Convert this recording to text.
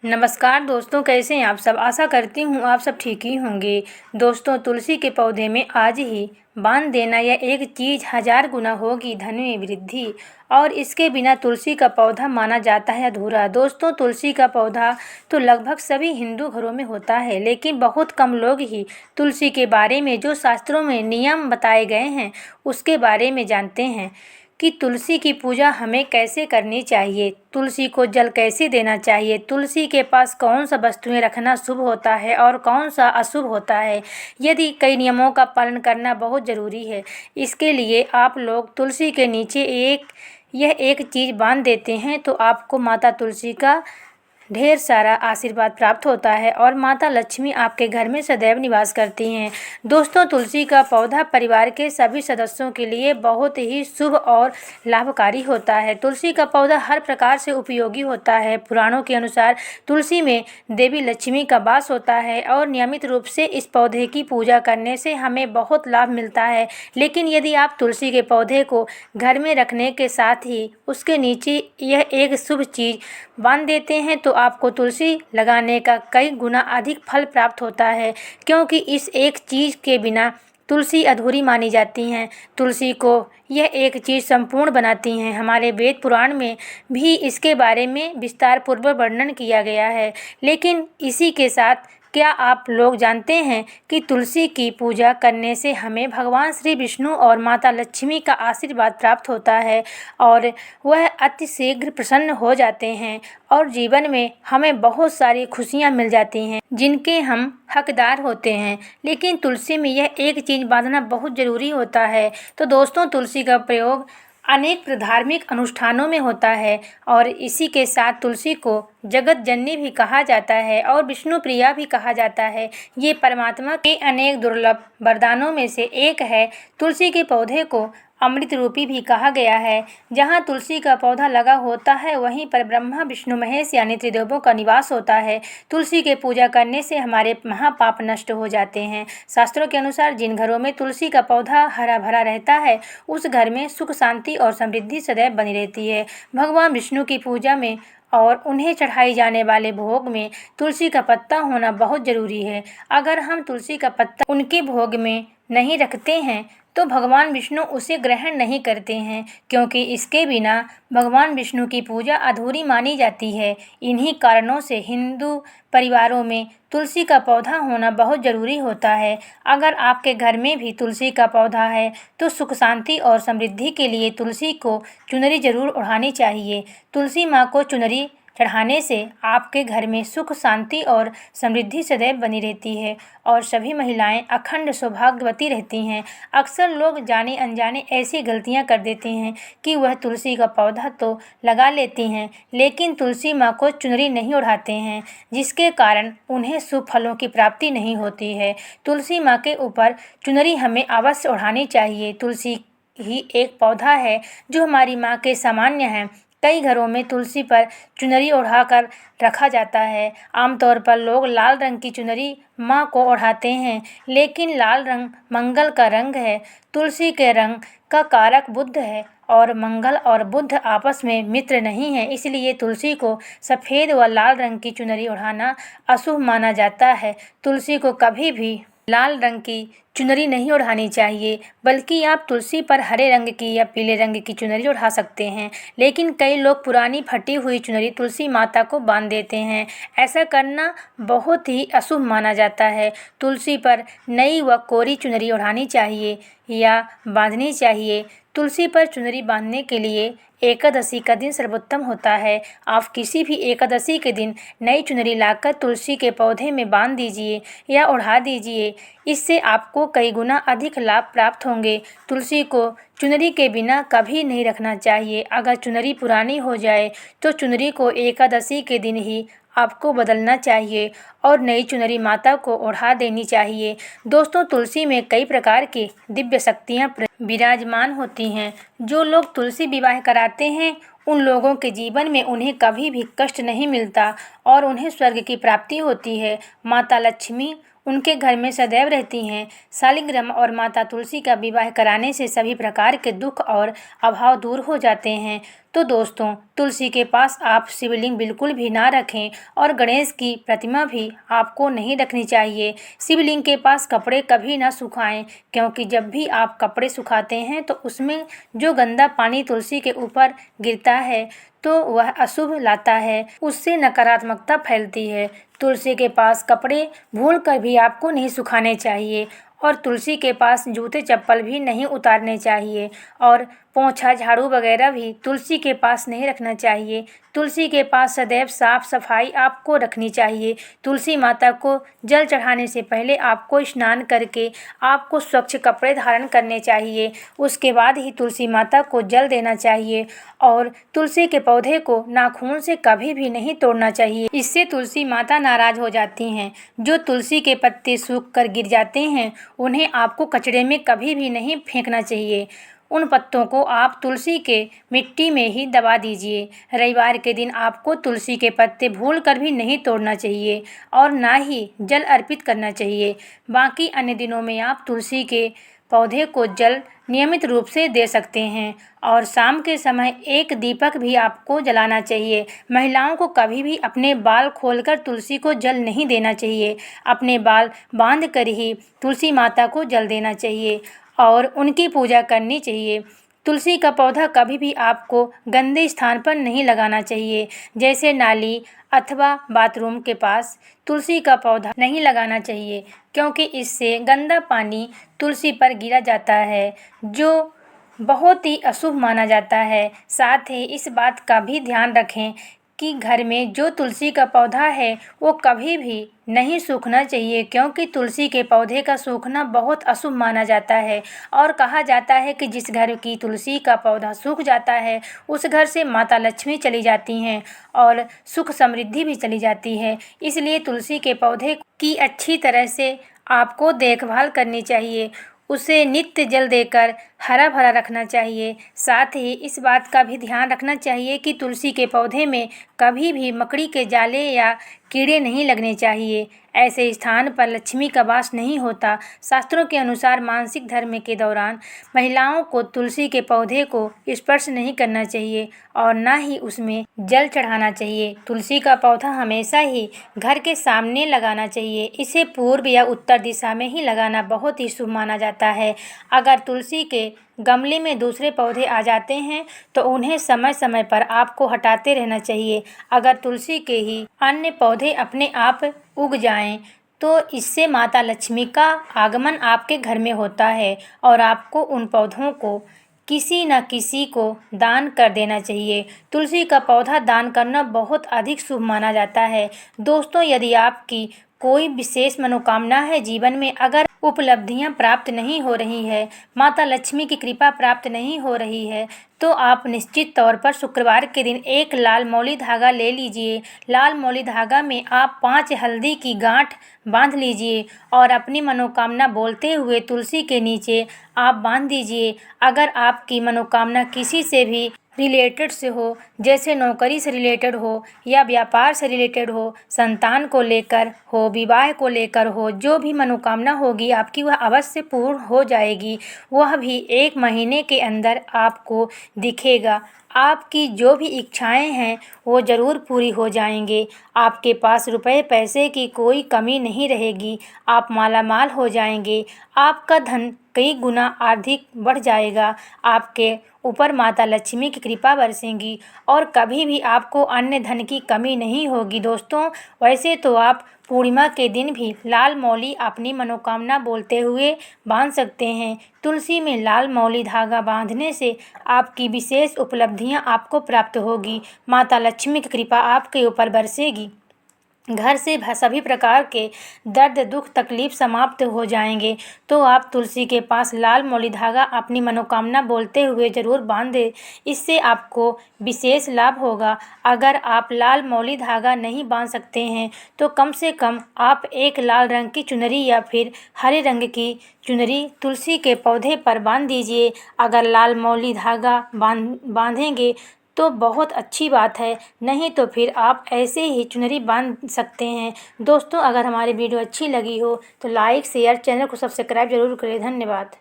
नमस्कार दोस्तों, कैसे हैं आप सब। आशा करती हूँ आप सब ठीक ही होंगे। दोस्तों, तुलसी के पौधे में आज ही बांध देना यह एक चीज़ 1000 गुना होगी धन में वृद्धि, और इसके बिना तुलसी का पौधा माना जाता है अधूरा। दोस्तों, तुलसी का पौधा तो लगभग सभी हिंदू घरों में होता है, लेकिन बहुत कम लोग ही तुलसी के बारे में जो शास्त्रों में नियम बताए गए हैं उसके बारे में जानते हैं कि तुलसी की पूजा हमें कैसे करनी चाहिए, तुलसी को जल कैसे देना चाहिए, तुलसी के पास कौन सा वस्तुएं रखना शुभ होता है और कौन सा अशुभ होता है। यदि कई नियमों का पालन करना बहुत ज़रूरी है। इसके लिए आप लोग तुलसी के नीचे यह एक चीज़ बांध देते हैं तो आपको माता तुलसी का ढेर सारा आशीर्वाद प्राप्त होता है और माता लक्ष्मी आपके घर में सदैव निवास करती हैं। दोस्तों, तुलसी का पौधा परिवार के सभी सदस्यों के लिए बहुत ही शुभ और लाभकारी होता है। तुलसी का पौधा हर प्रकार से उपयोगी होता है। पुराणों के अनुसार तुलसी में देवी लक्ष्मी का वास होता है और नियमित रूप से इस पौधे की पूजा करने से हमें बहुत लाभ मिलता है। लेकिन यदि आप तुलसी के पौधे को घर में रखने के साथ ही उसके नीचे यह एक शुभ चीज़ बांध देते हैं तो आपको तुलसी लगाने का कई गुना अधिक फल प्राप्त होता है, क्योंकि इस एक चीज़ के बिना तुलसी अधूरी मानी जाती हैं। तुलसी को यह एक चीज़ संपूर्ण बनाती हैं। हमारे वेद पुराण में भी इसके बारे में विस्तार पूर्वक वर्णन किया गया है। लेकिन इसी के साथ क्या आप लोग जानते हैं कि तुलसी की पूजा करने से हमें भगवान श्री विष्णु और माता लक्ष्मी का आशीर्वाद प्राप्त होता है और वह अति शीघ्र प्रसन्न हो जाते हैं और जीवन में हमें बहुत सारी खुशियां मिल जाती हैं जिनके हम हकदार होते हैं। लेकिन तुलसी में यह एक चीज़ बांधना बहुत ज़रूरी होता है। तो दोस्तों, तुलसी का प्रयोग अनेक धार्मिक अनुष्ठानों में होता है और इसी के साथ तुलसी को जगत जननी भी कहा जाता है और विष्णु प्रिया भी कहा जाता है। ये परमात्मा के अनेक दुर्लभ वरदानों में से एक है। तुलसी के पौधे को अमृत रूपी भी कहा गया है। जहाँ तुलसी का पौधा लगा होता है वहीं पर ब्रह्मा विष्णु महेश यानी त्रिदेवों का निवास होता है। तुलसी के पूजा करने से हमारे महापाप नष्ट हो जाते हैं। शास्त्रों के अनुसार जिन घरों में तुलसी का पौधा हरा भरा रहता है उस घर में सुख शांति और समृद्धि सदैव बनी रहती है। भगवान विष्णु की पूजा में और उन्हें चढ़ाई जाने वाले भोग में तुलसी का पत्ता होना बहुत ज़रूरी है। अगर हम तुलसी का पत्ता उनके भोग में नहीं रखते हैं तो भगवान विष्णु उसे ग्रहण नहीं करते हैं, क्योंकि इसके बिना भगवान विष्णु की पूजा अधूरी मानी जाती है। इन्हीं कारणों से हिंदू परिवारों में तुलसी का पौधा होना बहुत ज़रूरी होता है। अगर आपके घर में भी तुलसी का पौधा है तो सुख शांति और समृद्धि के लिए तुलसी को चुनरी जरूर ओढ़ानी चाहिए। तुलसी माँ को चुनरी चढ़ाने से आपके घर में सुख शांति और समृद्धि सदैव बनी रहती है और सभी महिलाएं अखंड सौभाग्यवती रहती हैं। अक्सर लोग जाने अनजाने ऐसी गलतियां कर देते हैं कि वह तुलसी का पौधा तो लगा लेती हैं लेकिन तुलसी माँ को चुनरी नहीं ओढ़ाते हैं, जिसके कारण उन्हें शुभ फलों की प्राप्ति नहीं होती है। तुलसी माँ के ऊपर चुनरी हमें अवश्य ओढ़ानी चाहिए। तुलसी ही एक पौधा है जो हमारी माँ के सामान्य है। कई घरों में तुलसी पर चुनरी ओढ़ाकर रखा जाता है। आमतौर पर लोग लाल रंग की चुनरी माँ को ओढ़ाते हैं, लेकिन लाल रंग मंगल का रंग है। तुलसी के रंग का कारक बुध है और मंगल और बुध आपस में मित्र नहीं है, इसलिए तुलसी को सफ़ेद व लाल रंग की चुनरी ओढ़ाना अशुभ माना जाता है। तुलसी को कभी भी लाल रंग की चुनरी नहीं ओढ़ानी चाहिए, बल्कि आप तुलसी पर हरे रंग की या पीले रंग की चुनरी ओढ़ा सकते हैं। लेकिन कई लोग पुरानी फटी हुई चुनरी तुलसी माता को बांध देते हैं। ऐसा करना बहुत ही अशुभ माना जाता है। तुलसी पर नई व कोरी चुनरी ओढ़ानी चाहिए या बांधनी चाहिए। तुलसी पर चुनरी बांधने के लिए एकादशी का दिन सर्वोत्तम होता है। आप किसी भी एकादशी के दिन नई चुनरी लाकर तुलसी के पौधे में बांध दीजिए या ओढ़ा दीजिए। इससे आपको कई गुना अधिक लाभ प्राप्त होंगे। तुलसी को चुनरी के बिना कभी नहीं रखना चाहिए। अगर चुनरी पुरानी हो जाए तो चुनरी को एकादशी के दिन ही आपको बदलना चाहिए और नई चुनरी माता को ओढ़ा देनी चाहिए। दोस्तों, तुलसी में कई प्रकार की दिव्य शक्तियाँ विराजमान होती हैं। जो लोग तुलसी विवाह कराते हैं उन लोगों के जीवन में उन्हें कभी भी कष्ट नहीं मिलता और उन्हें स्वर्ग की प्राप्ति होती है। माता लक्ष्मी उनके घर में सदैव रहती हैं। शालिग्राम और माता तुलसी का विवाह कराने से सभी प्रकार के दुख और अभाव दूर हो जाते हैं। तो दोस्तों, तुलसी के पास आप शिवलिंग बिल्कुल भी ना रखें और गणेश की प्रतिमा भी आपको नहीं रखनी चाहिए। शिवलिंग के पास कपड़े कभी ना सुखाएं, क्योंकि जब भी आप कपड़े सुखाते हैं तो उसमें जो गंदा पानी तुलसी के ऊपर गिरता है तो वह अशुभ लाता है, उससे नकारात्मकता फैलती है। तुलसी के पास कपड़े भूलकर भी आपको नहीं सुखाने चाहिए और तुलसी के पास जूते चप्पल भी नहीं उतारने चाहिए और पोंछा झाड़ू वगैरह भी तुलसी के पास नहीं रखना चाहिए। तुलसी के पास सदैव साफ सफाई आपको रखनी चाहिए। तुलसी माता को जल चढ़ाने से पहले आपको स्नान करके आपको स्वच्छ कपड़े धारण करने चाहिए। उसके बाद ही तुलसी माता को जल देना चाहिए और तुलसी के पौधे को नाखून से कभी भी नहीं तोड़ना चाहिए, इससे तुलसी माता नाराज हो जाती हैं। जो तुलसी के पत्ते सूख कर गिर जाते हैं उन्हें आपको कचड़े में कभी भी नहीं फेंकना चाहिए। उन पत्तों को आप तुलसी के मिट्टी में ही दबा दीजिए। रविवार के दिन आपको तुलसी के पत्ते भूलकर भी नहीं तोड़ना चाहिए और ना ही जल अर्पित करना चाहिए। बाकी अन्य दिनों में आप तुलसी के पौधे को जल नियमित रूप से दे सकते हैं और शाम के समय एक दीपक भी आपको जलाना चाहिए। महिलाओं को कभी भी अपने बाल खोलकर तुलसी को जल नहीं देना चाहिए। अपने बाल बांध कर ही तुलसी माता को जल देना चाहिए और उनकी पूजा करनी चाहिए। तुलसी का पौधा कभी भी आपको गंदे स्थान पर नहीं लगाना चाहिए, जैसे नाली अथवा बाथरूम के पास तुलसी का पौधा नहीं लगाना चाहिए, क्योंकि इससे गंदा पानी तुलसी पर गिरा जाता है, जो बहुत ही अशुभ माना जाता है। साथ ही इस बात का भी ध्यान रखें कि घर में जो तुलसी का पौधा है वो कभी भी नहीं सूखना चाहिए, क्योंकि तुलसी के पौधे का सूखना बहुत अशुभ माना जाता है और कहा जाता है कि जिस घर की तुलसी का पौधा सूख जाता है उस घर से माता लक्ष्मी चली जाती हैं और सुख समृद्धि भी चली जाती है। इसलिए तुलसी के पौधे की अच्छी तरह से आपको देखभाल करनी चाहिए, उसे नित्य जल देकर हरा भरा रखना चाहिए। साथ ही इस बात का भी ध्यान रखना चाहिए कि तुलसी के पौधे में कभी भी मकड़ी के जाले या कीड़े नहीं लगने चाहिए। ऐसे स्थान पर लक्ष्मी का वास नहीं होता। शास्त्रों के अनुसार मासिक धर्म के दौरान महिलाओं को तुलसी के पौधे को स्पर्श नहीं करना चाहिए और ना ही उसमें जल चढ़ाना चाहिए। तुलसी का पौधा हमेशा ही घर के सामने लगाना चाहिए। इसे पूर्व या उत्तर दिशा में ही लगाना बहुत ही शुभ माना जाता है। अगर तुलसी के गमले में दूसरे पौधे आ जाते हैं तो उन्हें समय समय पर आपको हटाते रहना चाहिए। अगर तुलसी के ही अन्य पौधे अपने आप उग जाएं तो इससे माता लक्ष्मी का आगमन आपके घर में होता है और आपको उन पौधों को किसी न किसी को दान कर देना चाहिए। तुलसी का पौधा दान करना बहुत अधिक शुभ माना जाता है। दोस्तों, यदि आपकी कोई विशेष मनोकामना है जीवन में, अगर उपलब्धियां प्राप्त नहीं हो रही है, माता लक्ष्मी की कृपा प्राप्त नहीं हो रही है, तो आप निश्चित तौर पर शुक्रवार के दिन एक लाल मौली धागा ले लीजिए। लाल मौली धागा में आप 5 हल्दी की गांठ बांध लीजिए और अपनी मनोकामना बोलते हुए तुलसी के नीचे आप बांध दीजिए। अगर आपकी मनोकामना किसी से भी रिलेटेड से हो, जैसे नौकरी से रिलेटेड हो या व्यापार से रिलेटेड हो, संतान को लेकर हो, विवाह को लेकर हो, जो भी मनोकामना होगी आपकी वह अवश्य पूर्ण हो जाएगी। वह भी 1 महीने के अंदर आपको दिखेगा। आपकी जो भी इच्छाएं हैं वो ज़रूर पूरी हो जाएंगे। आपके पास रुपए पैसे की कोई कमी नहीं रहेगी। आप मालामाल हो जाएंगे। आपका धन कई गुना अधिक बढ़ जाएगा। आपके ऊपर माता लक्ष्मी की कृपा बरसेंगी और कभी भी आपको अन्य धन की कमी नहीं होगी। दोस्तों, वैसे तो आप पूर्णिमा के दिन भी लाल मौली अपनी मनोकामना बोलते हुए बांध सकते हैं। तुलसी में लाल मौली धागा बांधने से आपकी विशेष उपलब्धियां आपको प्राप्त होगी। माता लक्ष्मी की कृपा आपके ऊपर बरसेगी। घर से सभी प्रकार के दर्द दुख तकलीफ समाप्त हो जाएंगे। तो आप तुलसी के पास लाल मौली धागा अपनी मनोकामना बोलते हुए ज़रूर बांध दें, इससे आपको विशेष लाभ होगा। अगर आप लाल मौली धागा नहीं बांध सकते हैं तो कम से कम आप एक लाल रंग की चुनरी या फिर हरे रंग की चुनरी तुलसी के पौधे पर बांध दीजिए। अगर लाल मौली धागा बांधेंगे तो बहुत अच्छी बात है, नहीं तो फिर आप ऐसे ही चुनरी बांध सकते हैं। दोस्तों, अगर हमारी वीडियो अच्छी लगी हो तो लाइक शेयर चैनल को सब्सक्राइब जरूर करें। धन्यवाद।